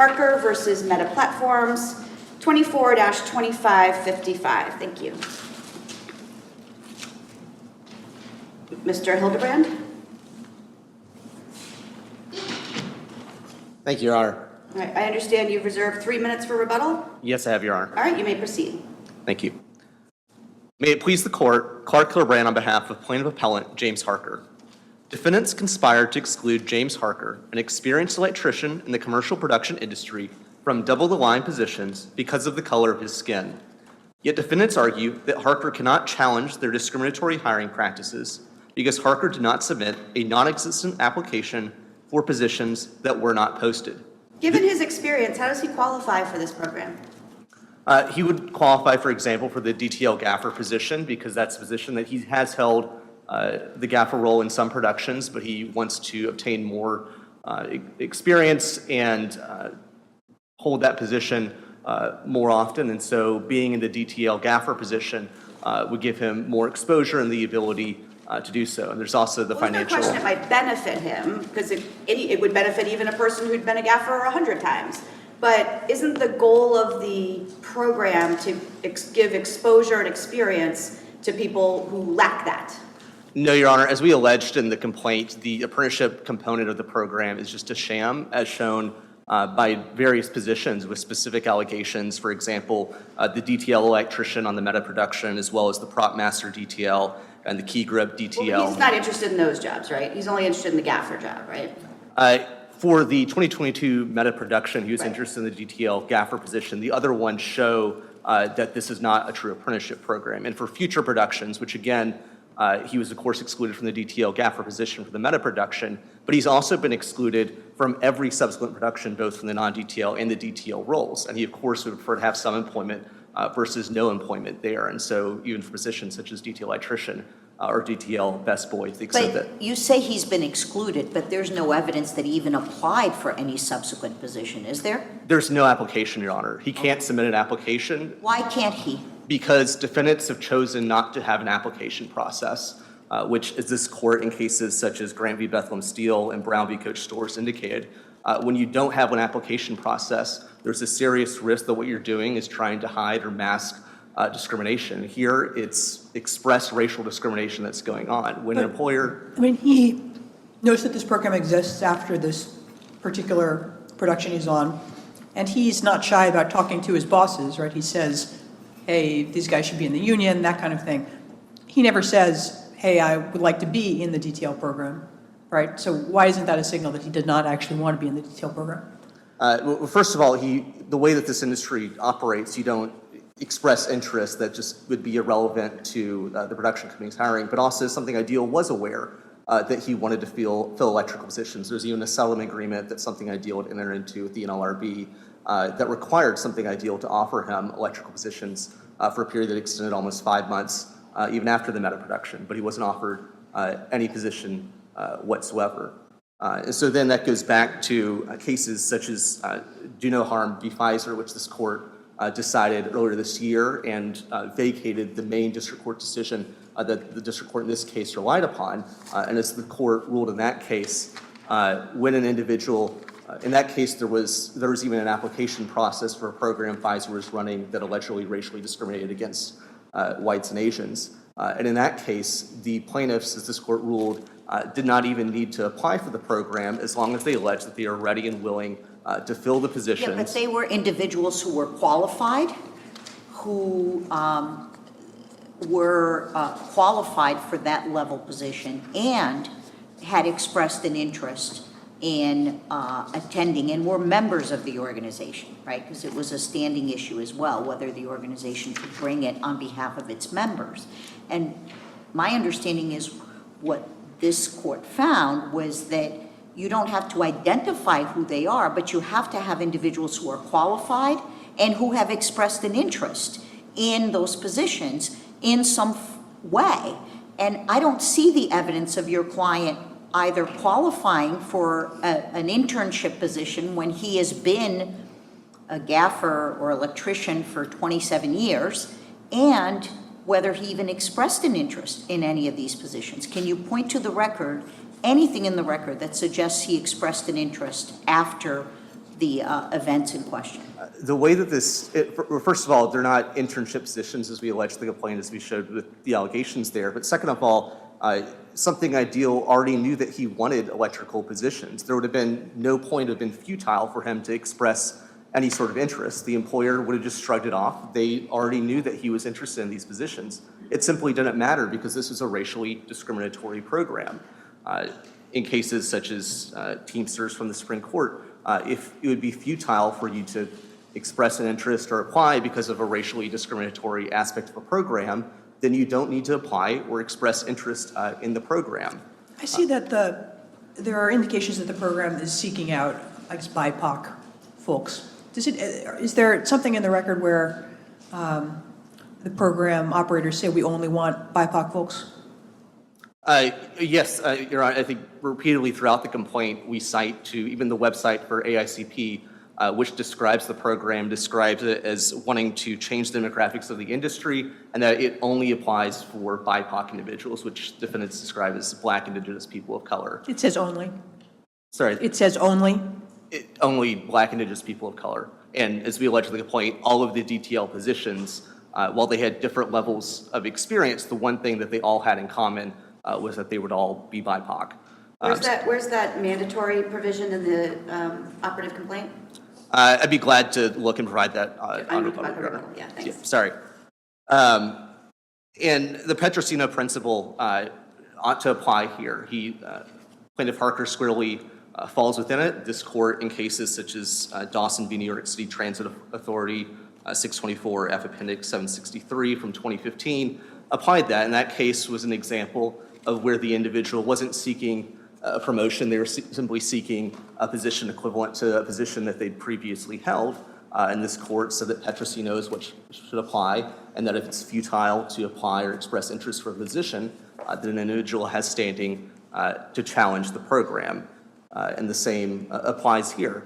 Harker versus Meta Platforms, 24-2555. Thank you. Mr. Hildabrand? Thank you, Your Honor. All right, I understand you've reserved 3 minutes for rebuttal? Yes, I have, Your Honor. All right, you may proceed. Thank you. May it please the Court, Clark Hildabrand on behalf of Plaintiff Appellant James Harker. Defendants conspired to exclude James Harker, an experienced electrician in the commercial production industry, from double-the-line positions because of the color of his skin. Yet defendants argue that Harker cannot challenge their discriminatory hiring practices because Harker did not submit a non-existent application for positions that were not posted. Given his experience, how does he qualify for this program? He would qualify, for example, for the DTL gaffer position because that's a position that he has held the gaffer role in some productions, but he wants to obtain more experience and hold that position more often. And so being in the DTL gaffer position would give him more exposure and the ability to do so. And there's also the financial... There's no question it might benefit him, because it would benefit even a person who'd been a gaffer 100 times. But isn't the goal of the program to give exposure and experience to people who lack that? No, Your Honor. As we alleged in the complaint, the apprenticeship component of the program is just a sham, as shown by various positions with specific allegations. For example, the DTL electrician on the Meta production, as well as the prop master DTL and the key grip DTL. Well, he's not interested in those jobs, right? He's only interested in the gaffer job, right? For the 2022 Meta production, he was interested in the DTL gaffer position. The other ones show that this is not a true apprenticeship program. And for future productions, which again, he was of course excluded from the DTL gaffer position for the Meta production, but he's also been excluded from every subsequent production, both from the non-DTL and the DTL roles. And he of course would prefer to have some employment versus no employment there. And so even for positions such as DTL electrician or DTL best boy, to the extent that... But you say he's been excluded, but there's no evidence that he even applied for any subsequent position, is there? There's no application, Your Honor. He can't submit an application. Why can't he? Because defendants have chosen not to have an application process, which is this court in cases such as Grant v. Bethlehem Steel and Brown v. Coach Stores indicated. When you don't have an application process, there's a serious risk that what you're doing is trying to hide or mask discrimination. Here, it's express racial discrimination that's going on. When an employer... I mean, he knows that this program exists after this particular production he's on, and he's not shy about talking to his bosses, right? He says, hey, these guys should be in the union, that kind of thing. He never says, hey, I would like to be in the DTL program, right? So why isn't that a signal that he did not actually want to be in the DTL program? Well, first of all, the way that this industry operates, you don't express interest that just would be irrelevant to the production company's hiring, but also Something Ideal was aware that he wanted to fill electrical positions. There's even a settlement agreement that Something Ideal had entered into with the NLRB that required Something Ideal to offer him electrical positions for a period that extended almost 5 months, even after the Meta production, but he wasn't offered any position whatsoever. And so then that goes back to cases such as Do No Harm v. Pfizer, which this court decided earlier this year and vacated the main district court decision that the district court in this case relied upon. And as the court ruled in that case, when an individual, in that case there was even an application process for a program Pfizer was running that allegedly racially discriminated against whites and Asians. And in that case, the plaintiffs, as this court ruled, did not even need to apply for the program as long as they alleged that they are ready and willing to fill the positions. Yeah, but they were individuals who were qualified, who were qualified for that level position and had expressed an interest in attending and were members of the organization, right? Because it was a standing issue as well, whether the organization could bring it on behalf of its members. And my understanding is what this court found was that you don't have to identify who they are, but you have to have individuals who are qualified and who have expressed an interest in those positions in some way. And I don't see the evidence of your client either qualifying for an internship position when he has been a gaffer or electrician for 27 years, and whether he even expressed an interest in any of these positions. Can you point to the record, anything in the record that suggests he expressed an interest after the events in question? The way that first of all, they're not internship positions as we allege the complaint, as we showed with the allegations there. But second of all, Something Ideal already knew that he wanted electrical positions. There would have been no point, it would have been futile for him to express any sort of interest. The employer would have just shrugged it off. They already knew that he was interested in these positions. It simply didn't matter because this is a racially discriminatory program. In cases such as Teamsters from the Supreme Court, if it would be futile for you to express an interest or apply because of a racially discriminatory aspect of a program, then you don't need to apply or express interest in the program. I see that there are indications that the program is seeking out, I guess, BIPOC folks. Is there something in the record where the program operators say we only want BIPOC folks? Yes, Your Honor, I think repeatedly throughout the complaint, we cite to even the website for AICP, which describes the program, describes it as wanting to change the demographics of the industry, and that it only applies for BIPOC individuals, which defendants describe as Black, Indigenous people of color. It says only. Sorry. It says only. Only Black, Indigenous people of color. And as we allege in the complaint, all of the DTL positions, while they had different levels of experience, the one thing that they all had in common was that they would all be BIPOC. Where's that mandatory provision in the operative complaint? I'd be glad to look and provide that on rebuttal. Yeah, thanks. Yeah, sorry. And the Petrosino principle ought to apply here. Plaintiff Harker squarely falls within it. This court, in cases such as Dawson v. New York City Transit Authority, 624 F Appendix 763 from 2015, applied that. And that case was an example of where the individual wasn't seeking a promotion. They were simply seeking a position equivalent to a position that they'd previously held. And this court said that Petrosino is what should apply, and that if it's futile to apply or express interest for a position, then an individual has standing to challenge the program. And the same applies here.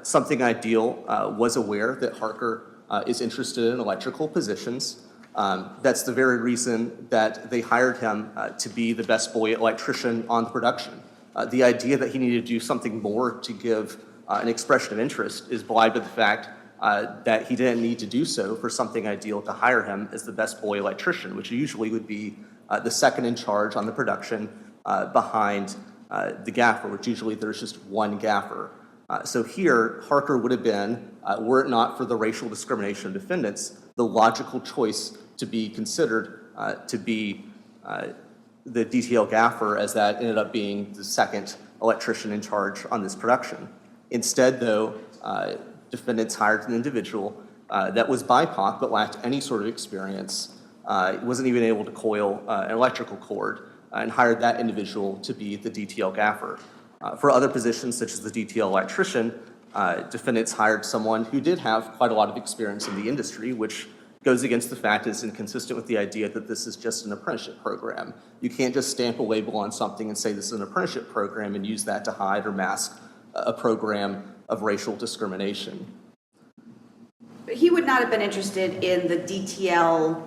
Something Ideal was aware that Harker is interested in electrical positions. That's the very reason that they hired him to be the best boy electrician on the production. The idea that he needed to do something more to give an expression of interest is belied by the fact that he didn't need to do so for Something Ideal to hire him as the best boy electrician, which usually would be the second in charge on the production behind the gaffer, which usually there's just one gaffer. So here, Harker would have been, were it not for the racial discrimination of defendants, the logical choice to be considered to be the DTL gaffer, as that ended up being the second electrician in charge on this production. Instead, though, defendants hired an individual that was BIPOC but lacked any sort of experience, wasn't even able to coil an electrical cord, and hired that individual to be the DTL gaffer. For other positions, such as the DTL electrician, defendants hired someone who did have quite a lot of experience in the industry, which goes against the fact it's inconsistent with the idea that this is just an apprenticeship program. You can't just stamp a label on something and say this is an apprenticeship program and use that to hide or mask a program of racial discrimination. But he would not have been interested in the DTL,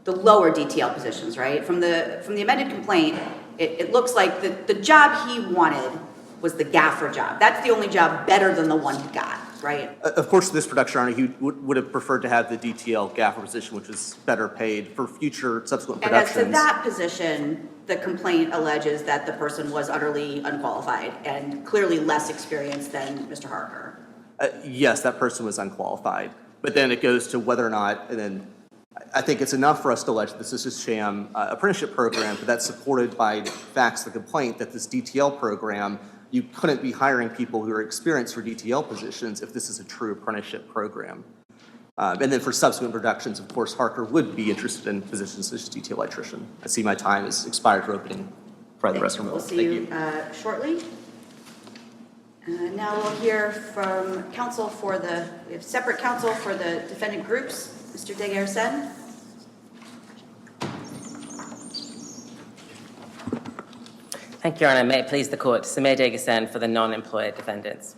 the lower DTL positions, right? From the amended complaint, it looks like the job he wanted was the gaffer job. That's the only job better than the one he got, right? Of course, this production, Honor, he would have preferred to have the DTL gaffer position, which was better paid for future subsequent productions. And as to that position, the complaint alleges that the person was utterly unqualified and clearly less experienced than Mr. Harker. Yes, that person was unqualified. But then it goes to whether or not, and then I think it's enough for us to allege this is a sham apprenticeship program, but that's supported by facts of the complaint that this DTL program, you couldn't be hiring people who are experienced for DTL positions if this is a true apprenticeship program. And then for subsequent productions, of course, Harker would be interested in positions such as DTL electrician. I see my time has expired for opening for the rest of the We'll see you shortly. Now we'll hear from counsel we have separate counsel for the defendant groups. Mr. Deger-Sen. Thank you, Your Honor. May it please the Court. Samir Deger-Sen for the non-employer defendants.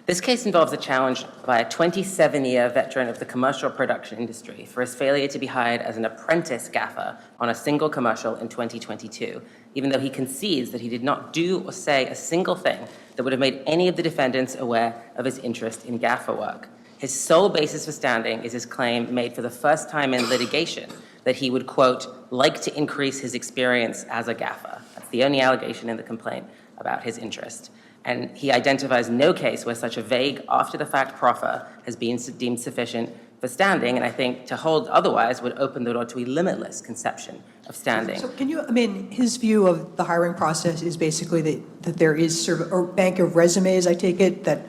This case involves a challenge by a 27-year veteran of the commercial production industry for his failure to be hired as an apprentice gaffer on a single commercial in 2022, even though he concedes that he did not do or say a single thing that would have made any of the defendants aware of his interest in gaffer work. His sole basis for standing is his claim made for the first time in litigation that he would, quote, like to increase his experience as a gaffer. That's the only allegation in the complaint about his interest. And he identifies no case where such a vague, after-the-fact proffer has been deemed sufficient for standing, and I think to hold otherwise would open the door to a limitless conception of standing. So can you, I mean, his view of the hiring process is basically that there is sort of a bank of resumes, I take it, that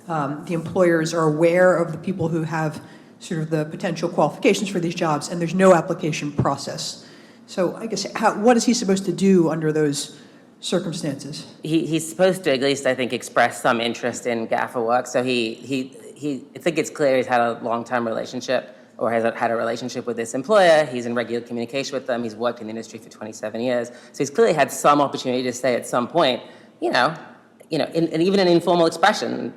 the employers are aware of the people who have sort of the potential qualifications for these jobs, and there's no application process. So I guess, what is he supposed to do under those circumstances? He's supposed to at least, I think, express some interest in gaffer work. So I think it's clear he's had a long-term relationship or has had a relationship with this employer. He's in regular communication with them. He's worked in the industry for 27 years. So he's clearly had some opportunity to say at some point, and even an informal expression,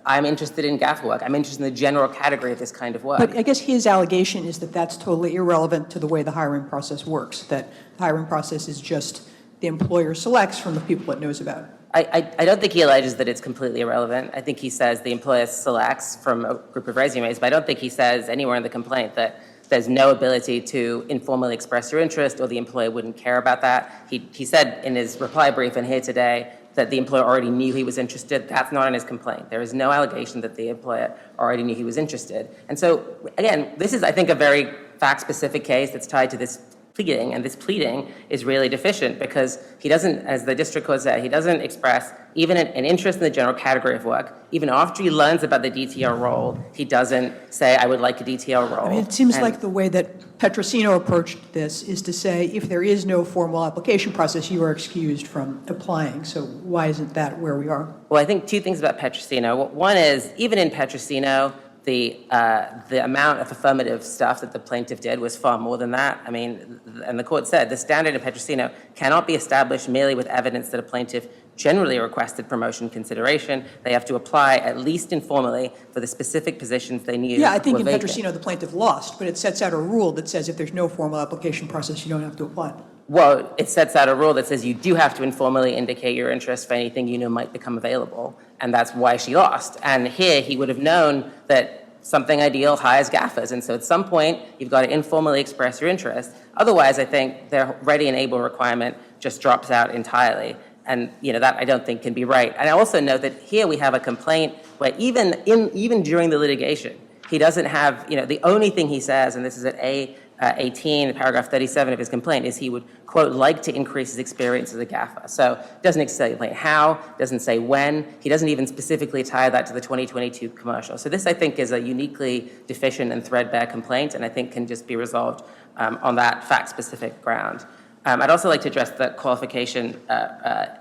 I'm interested in gaffer work. I'm interested in the general category of this kind of work. But I guess his allegation is that that's totally irrelevant to the way the hiring process works, that the hiring process is just the employer selects from the people it knows about. I don't think he alleges that it's completely irrelevant. I think he says the employer selects from a group of resumes, but I don't think he says anywhere in the complaint that there's no ability to informally express your interest or the employer wouldn't care about that. He said in his reply brief and here today that the employer already knew he was interested. That's not in his complaint. There is no allegation that the employer already knew he was interested. And so, again, this is, I think, a very fact-specific case that's tied to this pleading, and this pleading is really deficient because he doesn't, as the district court said, he doesn't express even an interest in the general category of work. Even after he learns about the DTL role, he doesn't say, I would like a DTL role. I mean, it seems like the way that Petrosino approached this is to say, if there is no formal application process, you are excused from applying. So why isn't that where we are? Well, I think two things about Petrosino. One is, even in Petrosino, the amount of affirmative stuff that the plaintiff did was far more than that. I mean, and the court said the standard in Petrosino cannot be established merely with evidence that a plaintiff generally requested promotion consideration. They have to apply, at least informally, for the specific positions they knew. Yeah, I think were in vacant. Petrosino the plaintiff lost, but it sets out a rule that says if there's no formal application process, you don't have to apply. Well, it sets out a rule that says you do have to informally indicate your interest for anything you know might become available, and that's why she lost. And here he would have known that Something Ideal hires gaffers, and so at some point you've got to informally express your interest. Otherwise, I think their ready and able requirement just drops out entirely, and that I don't think can be right. And I also note that here we have a complaint where even during the litigation, he doesn't have the only thing he says, and this is at A18, paragraph 37 of his complaint, is he would, quote, like to increase his experience as a gaffer. So it doesn't explain how, doesn't say when. He doesn't even specifically tie that to the 2022 commercial. So this, I think, is a uniquely deficient and threadbare complaint, and I think can just be resolved on that fact-specific ground. I'd also like to address the qualification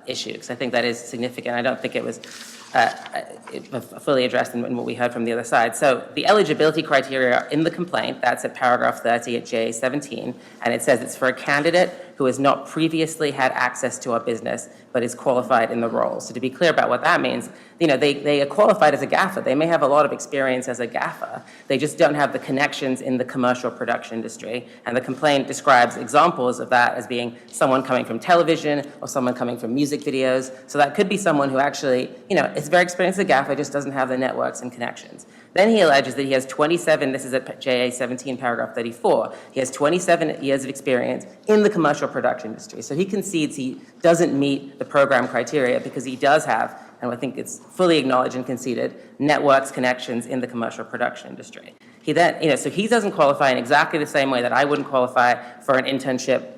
issue, because I think that is significant. I don't think it was fully addressed in what we heard from the other side. So the eligibility criteria are in the complaint. That's at paragraph 30 at J17, and it says it's for a candidate who has not previously had access to our business but is qualified in the role. So to be clear about what that means, they are qualified as a gaffer. They may have a lot of experience as a gaffer. They just don't have the connections in the commercial production industry. And the complaint describes examples of that as being someone coming from television or someone coming from music videos. So that could be someone who actually, is very experienced as a gaffer, just doesn't have the networks and connections. Then he alleges that he has 27, this is at JA 17, paragraph 34, he has 27 years of experience in the commercial production industry. So he concedes he doesn't meet the program criteria because he does have, and I think it's fully acknowledged and conceded, networks, connections in the commercial production industry. He then, so he doesn't qualify in exactly the same way that I wouldn't qualify for an internship,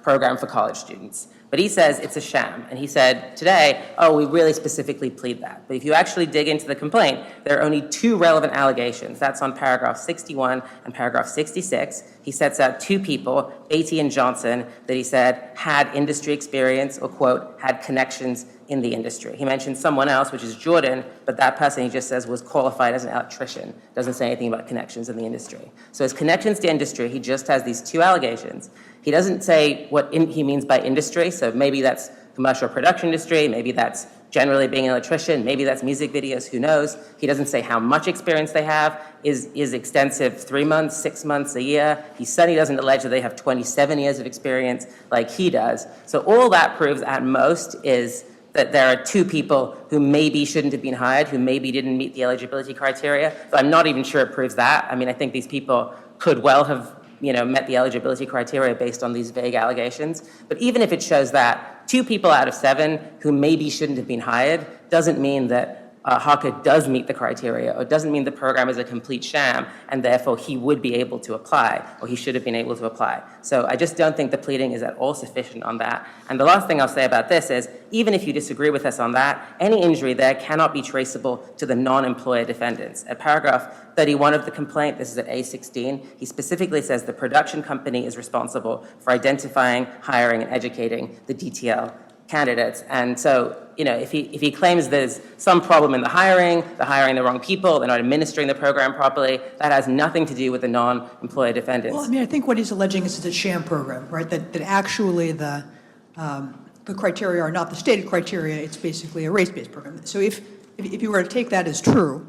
program for college students. But he says it's a sham. And he said today, we really specifically plead that. But if you actually dig into the complaint, there are only two relevant allegations. That's on paragraph 61 and paragraph 66. He sets out two people, Beatty and Johnson, that he said had industry experience or, quote, had connections in the industry. He mentioned someone else, which is Jordan, but that person he just says was qualified as an electrician. Doesn't say anything about connections in the industry. So his connections to industry, he just has these two allegations. He doesn't say what he means by industry, so maybe that's commercial production industry, maybe that's generally being an electrician, maybe that's music videos, who knows? He doesn't say how much experience they have. Is extensive 3 months, 6 months, a year? He certainly doesn't allege that they have 27 years of experience like he does. So all that proves at most is that there are two people who maybe shouldn't have been hired, who maybe didn't meet the eligibility criteria, but I'm not even sure it proves that. I mean, I think these people could well have met the eligibility criteria based on these vague allegations. But even if it shows that 2 people out of 7 who maybe shouldn't have been hired doesn't mean that Harker does meet the criteria, or doesn't mean the program is a complete sham, and therefore he would be able to apply, or he should have been able to apply. So I just don't think the pleading is at all sufficient on that. And the last thing I'll say about this is, even if you disagree with us on that, any injury there cannot be traceable to the non-employer defendants. At paragraph 31 of the complaint, this is at A16, he specifically says the production company is responsible for identifying, hiring, and educating the DTL candidates. And so, if he claims there's some problem in the hiring, they're hiring the wrong people, they're not administering the program properly, that has nothing to do with the non-employer defendants. Well, I mean, I think what he's alleging is it's a sham program, right? That actually the criteria are not the stated criteria, it's basically a race-based program. So if you were to take that as true,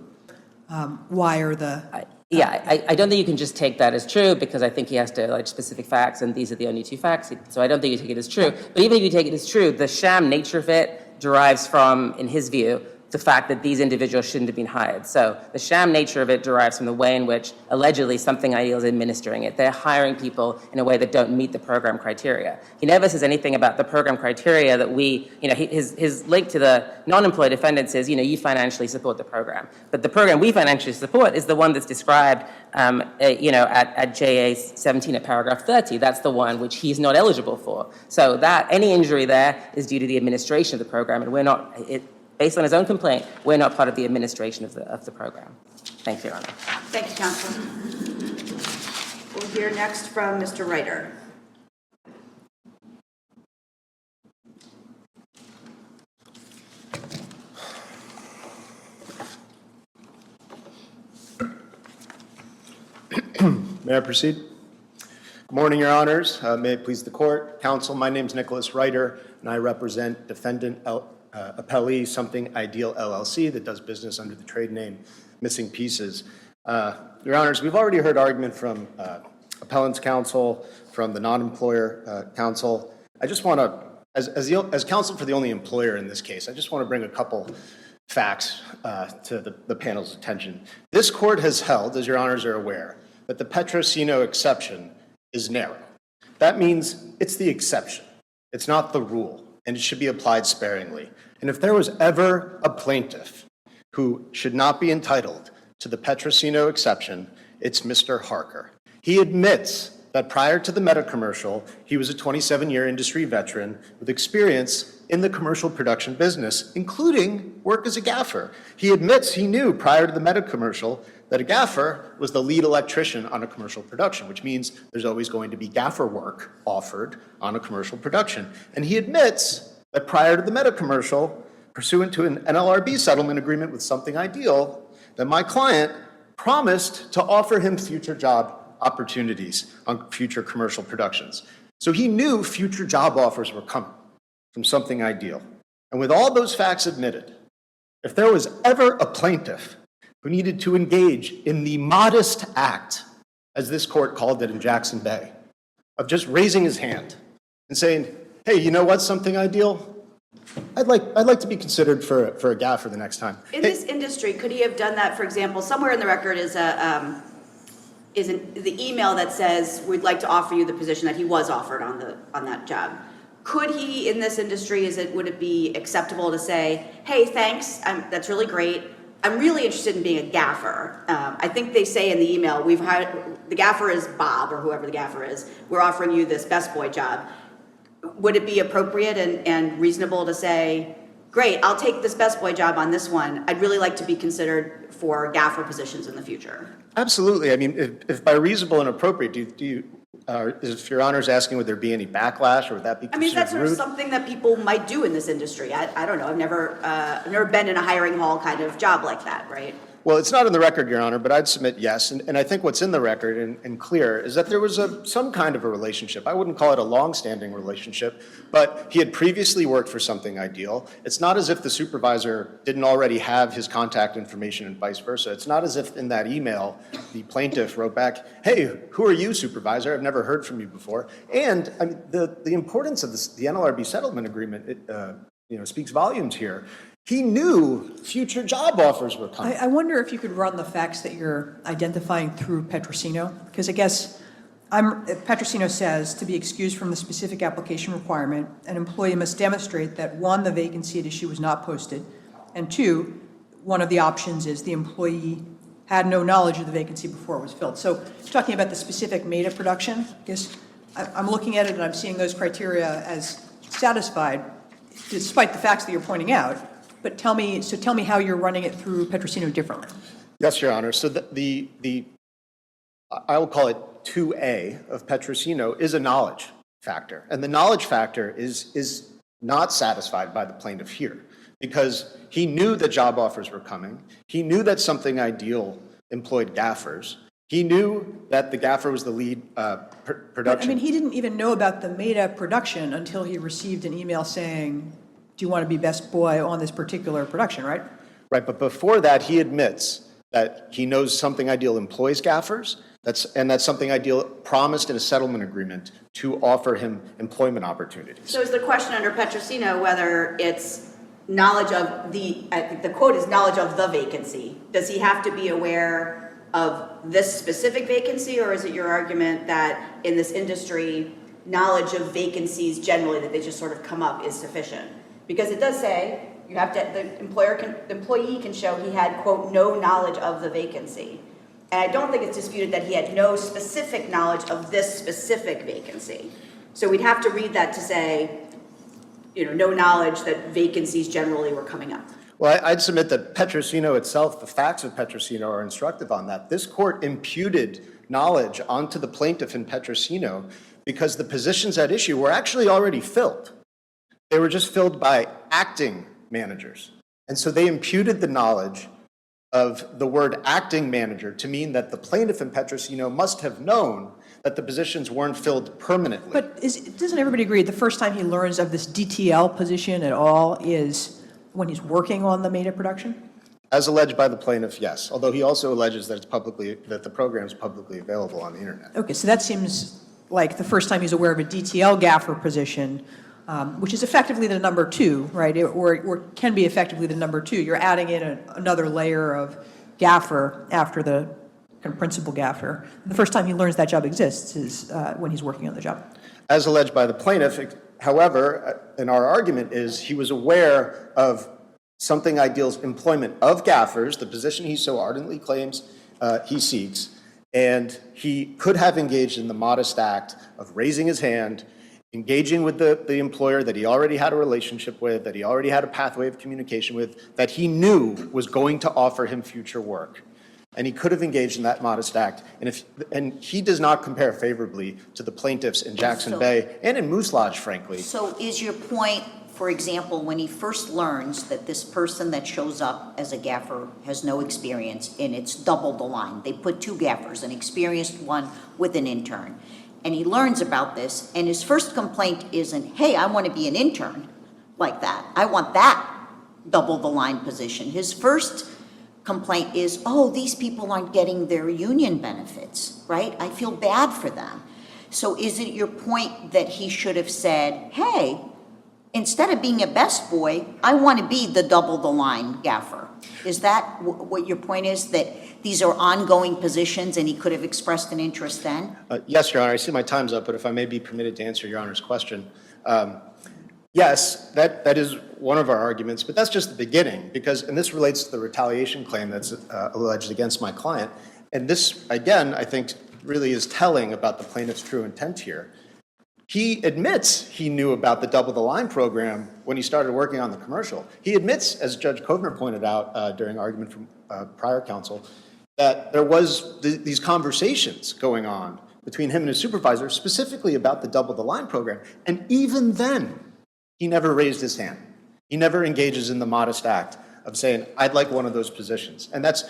why are the... I don't think you can just take that as true, because I think he has to allege specific facts, and these are the only 2 facts. So I don't think you take it as true. But even if you take it as true, the sham nature of it derives from, in his view, the fact that these individuals shouldn't have been hired. So the sham nature of it derives from the way in which allegedly Something Ideal is administering it. They're hiring people in a way that don't meet the program criteria. He never says anything about the program criteria that his link to the non-employed defendants is, you financially support the program. But the program we financially support is the one that's described, at JA 17 at paragraph 30. That's the one which he's not eligible for. So that any injury there is due to the administration of the program, and we're not. Based on his own complaint, we're not part of the administration of the program. Thank you, Your Honor. Thank you, counsel. We'll hear next from Mr. Reiter. May I proceed? Good morning, Your Honors. May it please the court. Counsel, my name is Nicholas Reiter, and I represent Defendant Appellee Something Ideal LLC that does business under the trade name Missing Pieces. Your Honors, we've already heard argument from appellant's counsel, from the non-employer counsel. I just want to, as counsel for the only employer in this case, I just want to bring a couple facts to the panel's attention. This court has held, as Your Honors are aware, that the Petrosino exception is narrow. That means it's the exception. It's not the rule, and it should be applied sparingly. And if there was ever a plaintiff who should not be entitled to the Petrosino exception, it's Mr. Harker. He admits that prior to the Meta commercial, he was a 27-year industry veteran with experience in the commercial production business, including work as a gaffer. He admits he knew prior to the Meta commercial that a gaffer was the lead electrician on a commercial production, which means there's always going to be gaffer work offered on a commercial production. And he admits that prior to the Meta commercial, pursuant to an NLRB settlement agreement with Something Ideal, that my client promised to offer him future job opportunities on future commercial productions. So he knew future job offers were coming from Something Ideal. And with all those facts admitted, if there was ever a plaintiff who needed to engage in the modest act, as this court called it in Jackson Bay, of just raising his hand and saying, hey, you know what, Something Ideal? I'd like to be considered for a gaffer the next time. In this industry, could he have done that, for example, somewhere in the record is the email that says, we'd like to offer you the position that he was offered on that job. Could he, in this industry, would it be acceptable to say, hey, thanks, that's really great. I'm really interested in being a gaffer. I think they say in the email, the gaffer is Bob, or whoever the gaffer is. We're offering you this best boy job. Would it be appropriate and reasonable to say, great, I'll take this best boy job on this one. I'd really like to be considered for gaffer positions in the future? Absolutely. I mean, if by reasonable and appropriate, if Your Honor's asking, would there be any backlash, or would that be considered rude? I mean, that's sort of something that people might do in this industry. I don't know. I've never been in a hiring hall kind of job like that, right? Well, it's not in the record, Your Honor, but I'd submit yes. And I think what's in the record and clear is that there was some kind of a relationship. I wouldn't call it a long-standing relationship, but he had previously worked for Something Ideal. It's not as if the supervisor didn't already have his contact information and vice versa. It's not as if in that email the plaintiff wrote back, hey, who are you, supervisor? I've never heard from you before. And I mean, the importance of the NLRB settlement agreement speaks volumes here. He knew future job offers were coming. I wonder if you could run the facts that you're identifying through Petrosino, because I guess Petrosino says to be excused from the specific application requirement, an employee must demonstrate that, one, the vacancy at issue was not posted, and two, one of the options is the employee had no knowledge of the vacancy before it was filled. So talking about the specific Meta production, I guess I'm looking at it and I'm seeing those criteria as satisfied, despite the facts that you're pointing out. But tell me how you're running it through Petrosino differently. Yes, Your Honor. So I will call it 2A of Petrosino is a knowledge factor. And the knowledge factor is not satisfied by the plaintiff here because he knew that job offers were coming. He knew that Something Ideal employed gaffers. He knew that the gaffer was the lead production. But, I mean, he didn't even know about the Meta production until he received an email saying, do you want to be best boy on this particular production, right? Right, but before that, he admits that he knows Something Ideal employs gaffers, and that Something Ideal promised in a settlement agreement to offer him employment opportunities. So is the question under Petrosino whether it's knowledge of I think the quote is knowledge of the vacancy. Does he have to be aware of this specific vacancy, or is it your argument that in this industry, knowledge of vacancies generally, that they just sort of come up, is sufficient? Because it does say the employee can show he had, quote, no knowledge of the vacancy. And I don't think it's disputed that he had no specific knowledge of this specific vacancy. So we'd have to read that to say, no knowledge that vacancies generally were coming up. Well, I'd submit that Petrosino itself, the facts of Petrosino are instructive on that. This court imputed knowledge onto the plaintiff in Petrosino because the positions at issue were actually already filled. They were just filled by acting managers. And so they imputed the knowledge of the word acting manager to mean that the plaintiff in Petrosino must have known that the positions weren't filled permanently. But doesn't everybody agree the first time he learns of this DTL position at all is when he's working on the Meta production? As alleged by the plaintiff, yes. Although he also alleges that the program is publicly available on the internet. Okay, so that seems like the first time he's aware of a DTL gaffer position, which is effectively the number two, right? Or can be effectively the number two. You're adding in another layer of gaffer after the kind of principal gaffer. The first time he learns that job exists is when he's working on the job. As alleged by the plaintiff, however, in our argument is he was aware of Something Ideal's employment of gaffers, the position he so ardently claims he seeks, and he could have engaged in the modest act of raising his hand, engaging with the employer that he already had a relationship with, that he already had a pathway of communication with, that he knew was going to offer him future work. And he could have engaged in that modest act. And he does not compare favorably to the plaintiffs in Jackson Bay and in Moose Lodge, frankly. So is your point, for example, when he first learns that this person that shows up as a gaffer has no experience, and it's double the line, they put two gaffers, an experienced one with an intern, and he learns about this, and his first complaint isn't, hey, I want to be an intern like that. I want that double the line position. His first complaint is, oh, these people aren't getting their union benefits, right? I feel bad for them. So is it your point that he should have said, hey, instead of being a best boy, I want to be the double the line gaffer? Is that what your point is, that these are ongoing positions and he could have expressed an interest then? Yes, Your Honor. I see my time's up, but if I may be permitted to answer Your Honor's question. Yes, that is one of our arguments, but that's just the beginning, and this relates to the retaliation claim that's alleged against my client. And this, again, I think really is telling about the plaintiff's true intent here. He admits he knew about the Double the Line program when he started working on the commercial. He admits, as Judge Kovner pointed out during argument from prior counsel, that there was these conversations going on between him and his supervisor, specifically about the Double the Line program. And even then, he never raised his hand. He never engages in the modest act of saying, I'd like one of those positions. And that's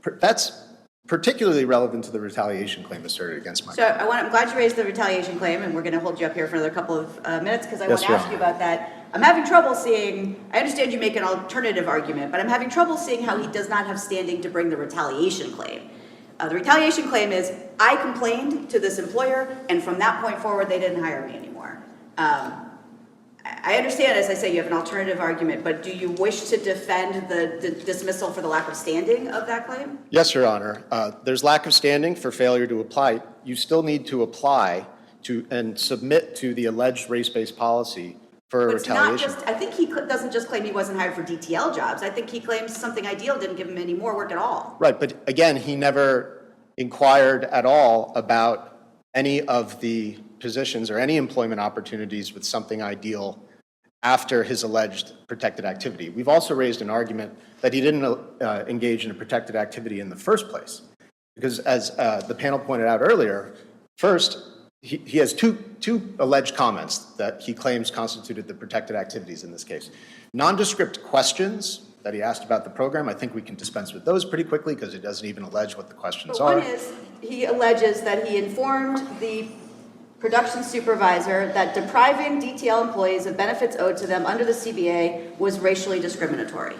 That's particularly relevant to the retaliation claim asserted against my So I'm glad you raised the retaliation claim, and we're going to hold you up here for another couple of minutes, because I want Yes, to Your ask you Honor. about that. I'm having trouble seeing, I understand you make an alternative argument, but I'm having trouble seeing how he does not have standing to bring the retaliation claim. The retaliation claim is, I complained to this employer, and from that point forward, they didn't hire me anymore. I understand, as I say, you have an alternative argument, but do you wish to defend the dismissal for the lack of standing of that claim? Yes, Your Honor. There's lack of standing for failure to apply. You still need to apply to and submit to the alleged race-based policy for But it's not retaliation. just, I think he doesn't just claim he wasn't hired for DTL jobs. I think he claims Something Ideal didn't give him any more work at all. Right, but again, he never inquired at all about any of the positions or any employment opportunities with Something Ideal after his alleged protected activity. We've also raised an argument that he didn't engage in a protected activity in the first place. Because as the panel pointed out earlier, first, he has two alleged comments that he claims constituted the protected activities in this case. Nondescript questions that he asked about the program, I think we can dispense with those pretty quickly because it doesn't even allege what the questions But are. one is, he alleges that he informed the production supervisor that depriving DTL employees of benefits owed to them under the CBA was racially discriminatory.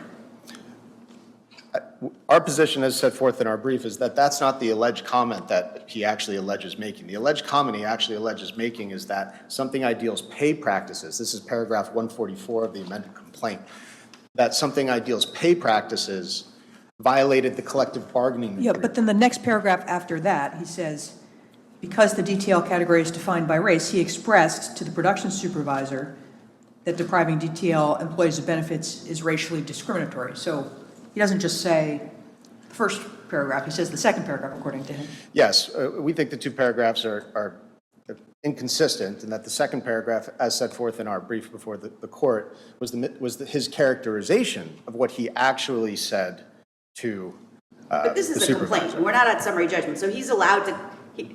Our position as set forth in our brief is that that's not the alleged comment that he actually alleges making. The alleged comment he actually alleges making is that Something Ideal's pay practices, this is paragraph 144 of the amended complaint, that Something Ideal's pay practices violated the collective bargaining Yeah, agreement. but then the next paragraph after that, he says, because the DTL category is defined by race, he expressed to the production supervisor that depriving DTL employees of benefits is racially discriminatory. So he doesn't just say the first paragraph, he says the second paragraph, according to him. Yes, we think the two paragraphs are inconsistent, and that the second paragraph, as set forth in our brief before the court, was his characterization of what he actually said to But this the is a supervisor. complaint. We're not at summary judgment. So he's allowed to,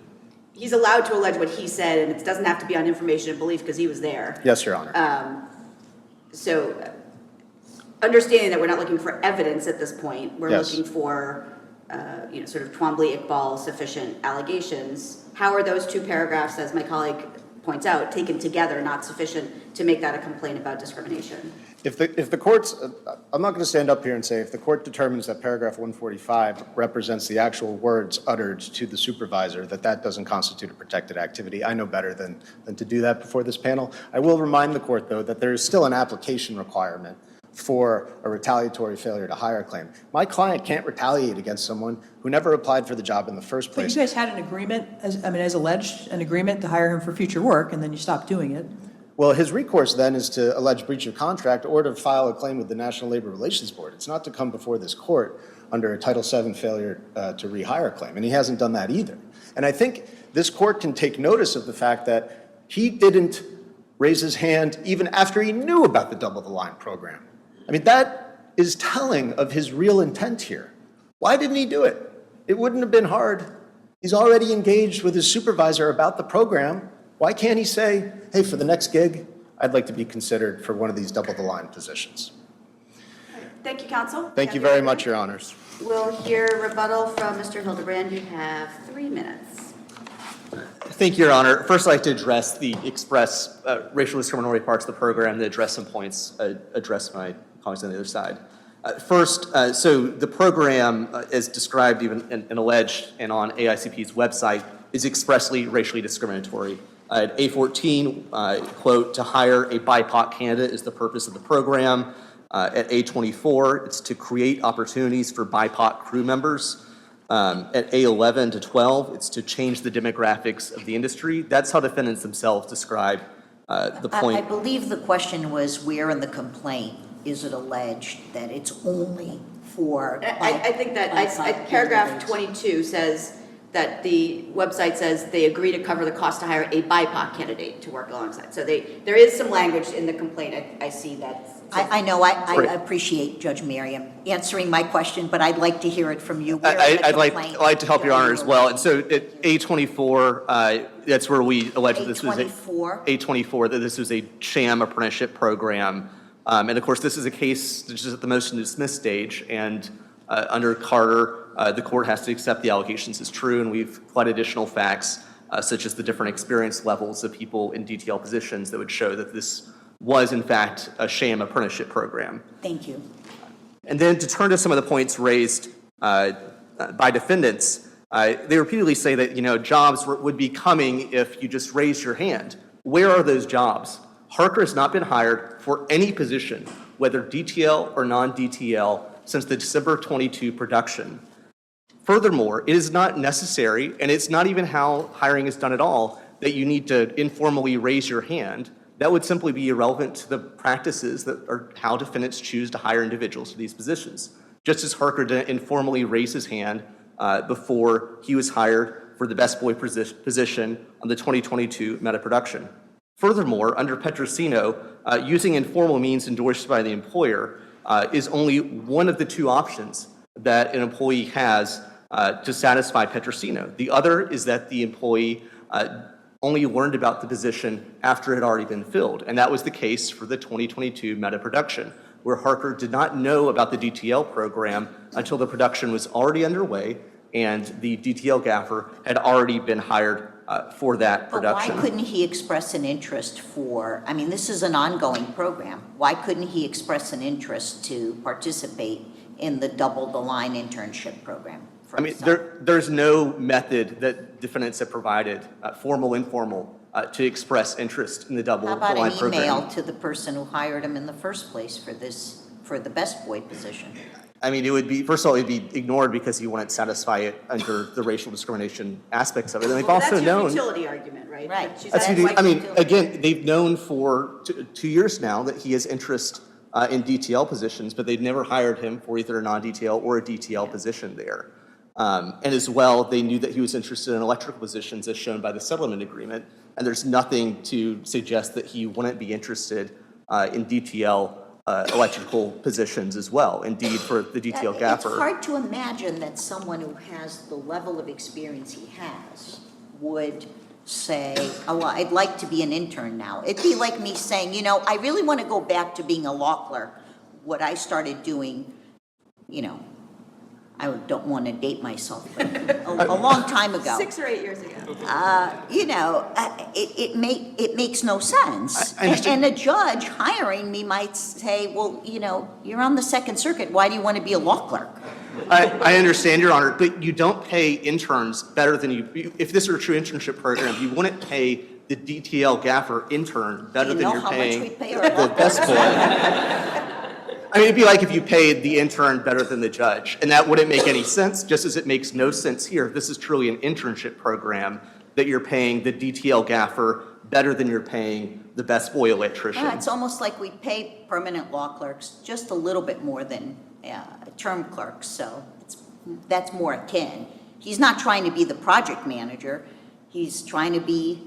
he's allowed to allege what he said, and it doesn't have to be on information and belief because he was there. Yes, Your Honor. So understanding that we're not looking for evidence at this point, we're Yes. looking for, sort of Twombly-Iqbal sufficient allegations. How are those two paragraphs, as my colleague points out, taken together, not sufficient to make that a complaint about discrimination? If the court's, I'm not going to stand up here and say if the court determines that paragraph 145 represents the actual words uttered to the supervisor, that doesn't constitute a protected activity. I know better than to do that before this panel. I will remind the court, though, that there is still an application requirement for a retaliatory failure to hire claim. My client can't retaliate against someone who never applied for the job in the first But place. you guys had an agreement, as alleged, an agreement to hire him for future work, and then you stopped doing it. Well, his recourse then is to allege breach of contract or to file a claim with the National Labor Relations Board. It's not to come before this court under a Title VII failure to rehire claim, and he hasn't done that either. And I think this court can take notice of the fact that he didn't raise his hand even after he knew about the Double the Line program. I mean, that is telling of his real intent here. Why didn't he do it? It wouldn't have been hard. He's already engaged with his supervisor about the program. Why can't he say, hey, for the next gig, I'd like to be considered for one of these Double the Line positions? Thank you, counsel. Thank you very much, Your Honors. We'll hear rebuttal from Mr. Hildabrand. You have 3 minutes. Thank you, Your Honor. First, I'd like to address the express racial discriminatory parts of the program, then address some points, address my colleagues on the other side. First, so the program, as described even and alleged and on AICP's website, is expressly racially discriminatory. At A14, quote, to hire a BIPOC candidate is the purpose of the program. At A24, it's to create opportunities for BIPOC crew members. At A11 to 12, it's to change the demographics of the industry. That's how defendants themselves describe the point. I believe the question was where in the complaint is it alleged that it's only for? I think that paragraph 22 says that the website says they agree to cover the cost to hire a BIPOC candidate to work alongside. So there is some language in the complaint. I see that. I know, I appreciate Judge Merriam answering my question, but I'd like to hear it from you. I'd like to help Your Honor as well. And so at A24, that's where we allege that this was A24, that this was a sham apprenticeship program. And of course, this is a case that's just at the motion to dismiss stage. And under Carter, the court has to accept the allegations as true, and we've pled additional facts, such as the different experience levels of people in DTL positions that would show that this was, in fact, a sham apprenticeship program. Thank you. And then to turn to some of the points raised by defendants, they repeatedly say that, jobs would be coming if you just raised your hand. Where are those jobs? Harker has not been hired for any position, whether DTL or non-DTL, since the December 22 production. Furthermore, it is not necessary, and it's not even how hiring is done at all, that you need to informally raise your hand. That would simply be irrelevant to the practices that are how defendants choose to hire individuals for these positions. Just as Harker didn't informally raise his hand before he was hired for the best boy position on the 2022 Meta production. Furthermore, under Petrosino, using informal means endorsed by the employer is only one of the two options that an employee has to satisfy Petrosino. The other is that the employee only learned about the position after it had already been filled, and that was the case for the 2022 Meta production, where Harker did not know about the DTL program until the production was already underway and the DTL gaffer had already been hired for that production. But why couldn't he express an interest this is an ongoing program. Why couldn't he express an interest to participate in the double the line internship program? There's no method that defendants have provided, formal, informal, to express interest in the double the How about line an program. email to the person who hired him in the first place for the best boy position? It would be, first of all, it would be ignored because he wouldn't satisfy it under the racial discrimination aspects of it. And they've also That's your known. futility argument, right? Right. That she's That's saying, usually- like, again, they've known for 2 years now that he has interest in DTL positions, but they've never hired him for either a non-DTL or a DTL position there. And as well, they knew that he was interested in electrical positions as shown by the settlement agreement, and there's nothing to suggest that he wouldn't be interested in DTL electrical positions as well. Indeed, for the DTL gaffer. It's hard to imagine that someone who has the level of experience he has would say, oh, well, I'd like to be an intern now. It'd be like me saying, I really want to go back to being a law clerk. What I started doing, I don't want to date myself, but a long time ago. 6 or 8 years ago. It makes no sense. And a judge hiring me might say, well, you're on the Second Circuit. Why do you want to be a law clerk? I understand, Your Honor, but you don't pay interns better than if this were a true internship program, you wouldn't pay the DTL gaffer intern better than you're paying Do you know how much we pay our the law best clerks? boy. It'd be like if you paid the intern better than the judge, and that wouldn't make any sense, just as it makes no sense here. This is truly an internship program that you're paying the DTL gaffer better than you're paying the best boy electrician. It's almost like we pay permanent law clerks just a little bit more than term clerks, so that's more akin. He's not trying to be the project manager, he's trying to be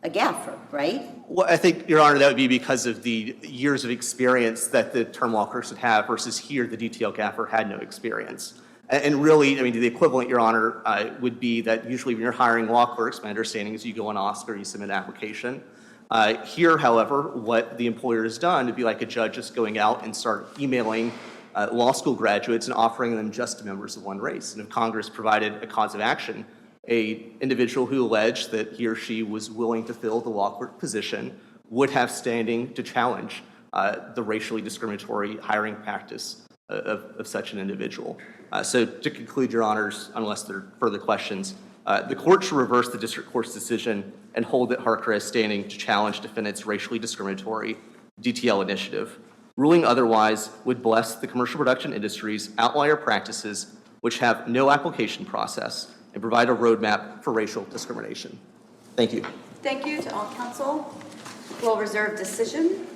a gaffer, right? Well, I think, Your Honor, that would be because of the years of experience that the term law clerks would have versus here the DTL gaffer had no experience. And really, the equivalent, Your Honor, would be that usually when you're hiring law clerks, my understanding is you go on OSCR, you submit an application. Here, however, what the employer has done would be like a judge just going out and start emailing law school graduates and offering them just to members of one race. And if Congress provided a cause of action, a individual who alleged that he or she was willing to fill the law clerk position would have standing to challenge the racially discriminatory hiring practice of such an individual. So to conclude, Your Honors, unless there are further questions, the court should reverse the district court's decision and hold that Harker has standing to challenge defendants' racially discriminatory DTL initiative. Ruling otherwise would bless the commercial production industry's outlier practices, which have no application process, and provide a roadmap for racial discrimination. Thank you. Thank you to all counsel. We'll reserve decision.